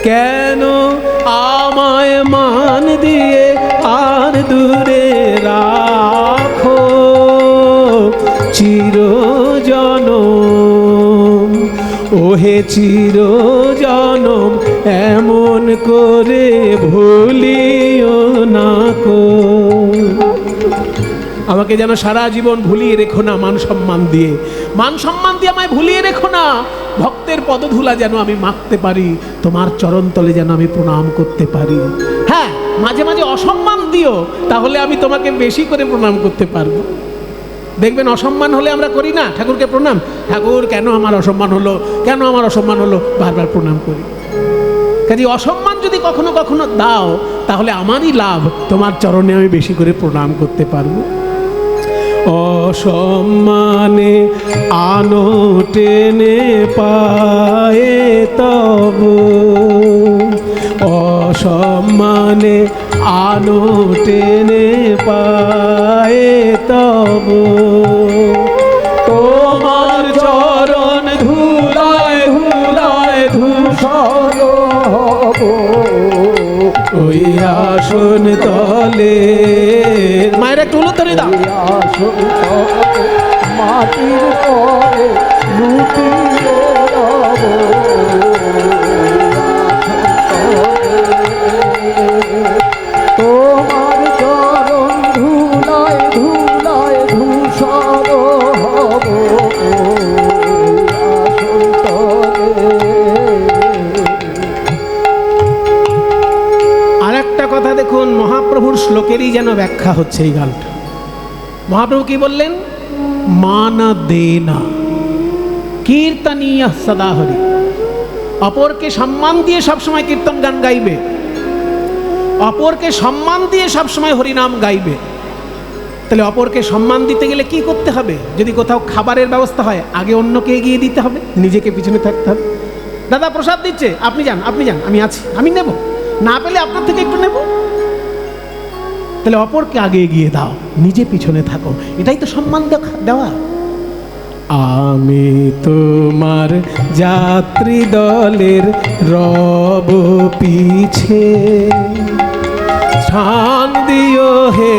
কেন আমায় মান দিয়ে আর দূরে রাখো চিরজনম, ওহে চিরজনম এমন করে ভুলিও না কো। আমাকে যেন সারা জীবন ভুলিয়ে রেখো না মান সম্মান দিয়ে। মান সম্মান দিয়ে আমায় ভুলিয়ে রেখো না। ভক্তের পদধূলা যেন আমি মাখতে পারি, তোমার চরণতলে যেন আমি প্রণাম করতে পারি। হ্যাঁ, মাঝে মাঝে অসম্মান দিও, তাহলে আমি তোমাকে বেশি করে প্রণাম করতে পারবো। দেখবেন অসম্মান হলে আমরা করি না ঠাকুরকে প্রণাম, ঠাকুর কেন আমার অসম্মান হলো, কেন আমার অসম্মান হলো, বারবার প্রণাম করি। কাজে অসম্মান যদি কখনো কখনো দাও তাহলে আমারই লাভ, তোমার চরণে আমি বেশি করে প্রণাম করতে পারবো। অসম্মানে আনো টেনে পায়ে তব, অসম্মানে আনো টেনে পায়ে তব, তোমার চরণ ধুলায় ধুলায় ধূসর হব, ওই আসন তলে। মায়ের একটু উলুধ্বনি দাও। আসন তলে মাটির পরে লুটিয়ে রব, তোমার চরণ ধুলায় ধুলায় ধূসর হব, আসন তলে। আরেকটা কথা দেখুন, মহাপ্রভুর শ্লোকেরই যেন ব্যাখ্যা হচ্ছে এই গানটা। মহাপ্রভু কি বললেন? মান দেনা কীর্তনীয় সদা হরি। অপরকে সম্মান দিয়ে সবসময় কীর্তন গান গাইবে, অপরকে সম্মান দিয়ে সবসময় হরিনাম গাইবে। তাহলে অপরকে সম্মান দিতে গেলে কি করতে হবে? যদি কোথাও খাবারের ব্যবস্থা হয়, আগে অন্যকে এগিয়ে দিতে হবে, নিজেকে পিছনে থাকতে হবে। দাদা প্রসাদ দিচ্ছে, আপনি যান, আপনি যান, আমি আছি, আমি নেব, না পেলে আপনার থেকে একটু নেব। তাহলে অপরকে আগে এগিয়ে দাও, নিজে পিছনে থাকো, এটাই তো সম্মান দেওয়া। আমি তোমার যাত্রী দলের রব পিছে, স্থান দিও হে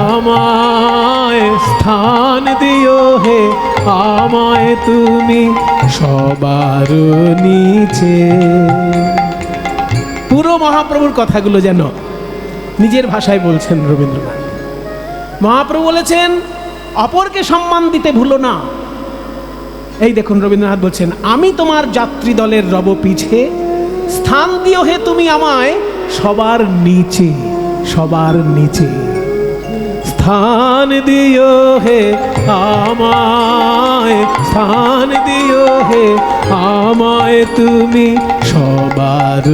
আমায়, স্থান দিও হে আমায় তুমি সবার নিচে। পুরো মহাপ্রভুর কথাগুলো যেন নিজের ভাষায় বলছেন রবীন্দ্রনাথ। মহাপ্রভু বলেছেন অপরকে সম্মান দিতে ভুলো না, এই দেখুন রবীন্দ্রনাথ বলছেন, আমি তোমার যাত্রী দলের রব পিছে, স্থান দিও হে তুমি আমায় সবার নিচে, সবার নিচে। স্থান দিও হে আমায়, স্থান দিও হে আমায় তুমি সবার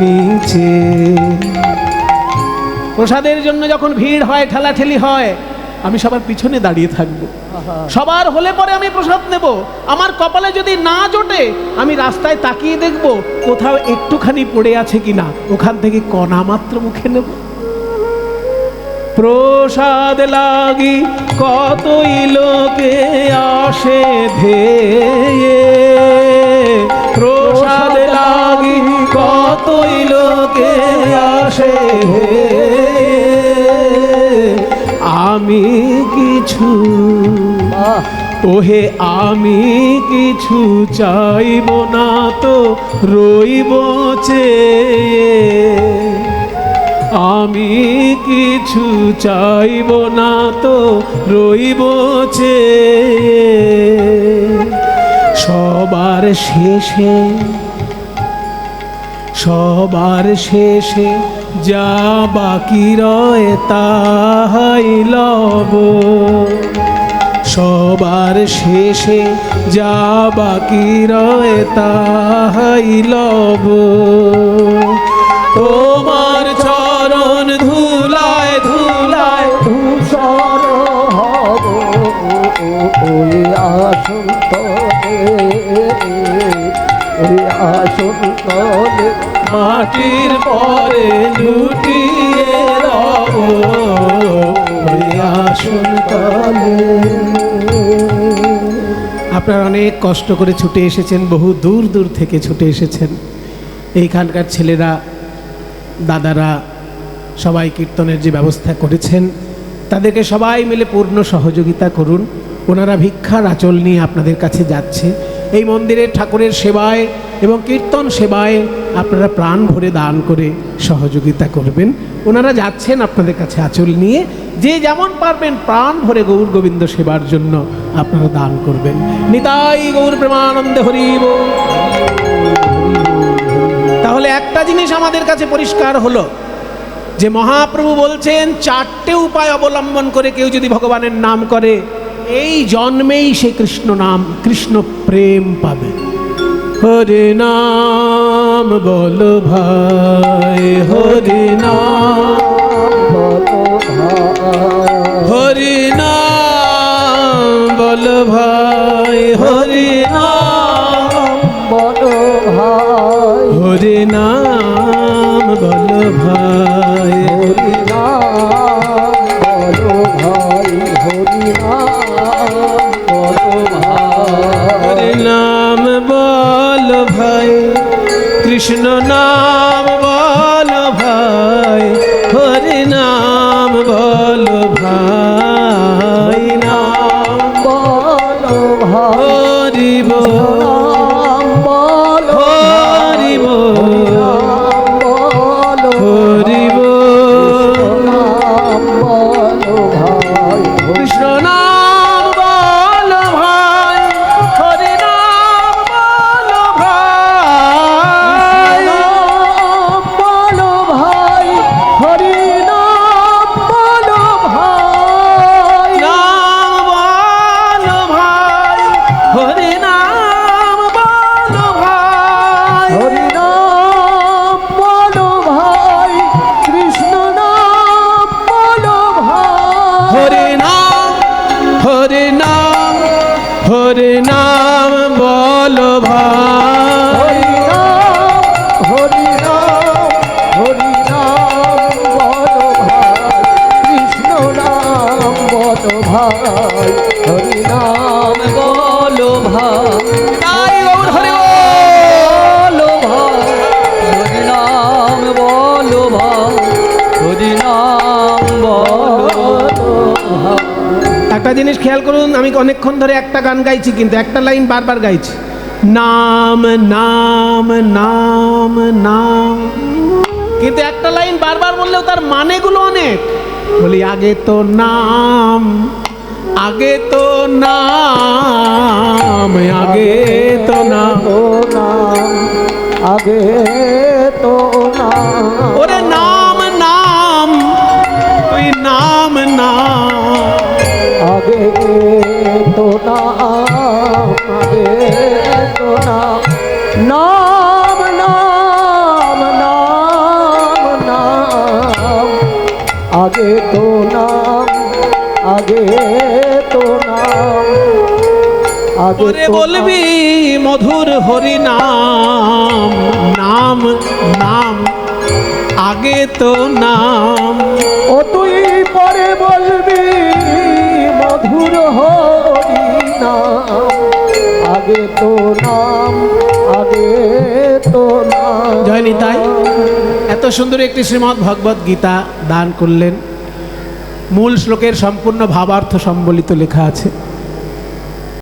নিচে। প্রসাদের জন্য যখন ভিড় হয়, ঠেলাঠেলি হয়, আমি সবার পিছনে দাঁড়িয়ে থাকবো। সবার হলে পরে আমি প্রসাদ নেব। আমার কপালে যদি না জোটে, আমি রাস্তায় তাকিয়ে দেখব কোথাও একটুখানি পড়ে আছে কিনা, ওখান থেকে কণা মাত্র মুখে নেব। প্রসাদ লাগি কতই লোকে আসে ধেয়ে, প্রসাদ লাগি কতই লোকে আসে ধেয়ে, আমি কিছু ওহে আমি কিছু চাইব না তো রইব চেয়ে, আমি কিছু চাইব না তো রইব চেয়ে। সবার শেষে, সবার শেষে যা বাকি রয় তাহাই লব, সবার শেষে যা বাকি রয় তাহাই লব। তোমার চরণ ধুলায় ধুলায় ধূসর হব ওই আসন তলে, ওই আসন তলে মাটির পরে লুটিয়ে রব ওই আসন তলে। আপনারা অনেক কষ্ট করে ছুটে এসেছেন, বহু দূর দূর থেকে ছুটে এসেছেন। এইখানকার ছেলেরা, দাদারা সবাই কীর্তনের যে ব্যবস্থা করেছেন, তাদেরকে সবাই মিলে পূর্ণ সহযোগিতা করুন। ওনারা ভিক্ষার আঁচল নিয়ে আপনাদের কাছে যাচ্ছে। এই মন্দিরের ঠাকুরের সেবায় এবং কীর্তন সেবায় আপনারা প্রাণ ভরে দান করে সহযোগিতা করবেন। ওনারা যাচ্ছেন আপনাদের কাছে আঁচল নিয়ে, যে যেমন পারবেন প্রাণ ভরে গৌর গোবিন্দ সেবার জন্য আপনারা দান করবেন। নিতাই গৌর প্রেমানন্দে হরি বল। তাহলে একটা জিনিস আমাদের কাছে পরিষ্কার হলো যে মহাপ্রভু বলছেন, চারটে উপায় অবলম্বন করে কেউ যদি ভগবানের নাম করে, এই জন্মেই সে কৃষ্ণ নাম, কৃষ্ণ প্রেম পাবে। হরি নাম বলো ভাই, হরি নাম বলো ভাই, হরি নাম বলো ভাই, হরি নাম বলো ভাই, হরি নাম বলো ভাই, হরি নাম বলো ভাই, হরি নাম বলো ভাই, হরি নাম বলো ভাই, কৃষ্ণ নাম বলো ভাই, হরি নাম বলো ভাই, নাম বলো ভাই, হরি বল, নাম বলো হরি বল, নাম বলো হরি বল, নাম বলো ভাই, কৃষ্ণ নাম বলো ভাই, হরি নাম বলো ভাই, নাম বলো ভাই, হরি নাম বলো ভাই, নাম বলো ভাই, হরি নাম বলো ভাই, হরি নাম বলো ভাই, কৃষ্ণ নাম বলো ভাই, হরি নাম, হরি নাম, হরি নাম বলো ভাই, হরি নাম, হরি নাম, হরি নাম বলো ভাই, কৃষ্ণ নাম বলো ভাই, হরি নাম বলো ভাই, তাই গৌর হরি বল। বলো ভাই, হরি নাম বলো ভাই, হরি নাম বলো ভাই। একটা জিনিস খেয়াল করুন, আমি অনেকক্ষণ ধরে একটা গান গাইছি, কিন্তু একটা লাইন বারবার গাইছি, নাম নাম নাম নাম, কিন্তু একটা লাইন বারবার বললেও তার মানেগুলো অনেক। বলি আগে তো নাম, আগে তো নাম, আগে তো নাম, তো নাম, আগে তো নাম, ওরে নাম নাম, তুই নাম নাম, আগে তো নাম, আগে তো নাম, নাম নাম নাম নাম, আগে তো নাম, আগে তো নাম, আগে ওরে তো বলবি মধুর হরি নাম, নাম নাম, আগে তো নাম, ও তুই পরে বলবি মধুর হরি নাম, আগে তো নাম, আগে তো নাম। জয় নিতাই। এত সুন্দর একটি শ্রীমদ্ ভগবদ্ গীতা দান করলেন। মূল শ্লোকের সম্পূর্ণ ভাবার্থ সম্বলিত লেখা আছে।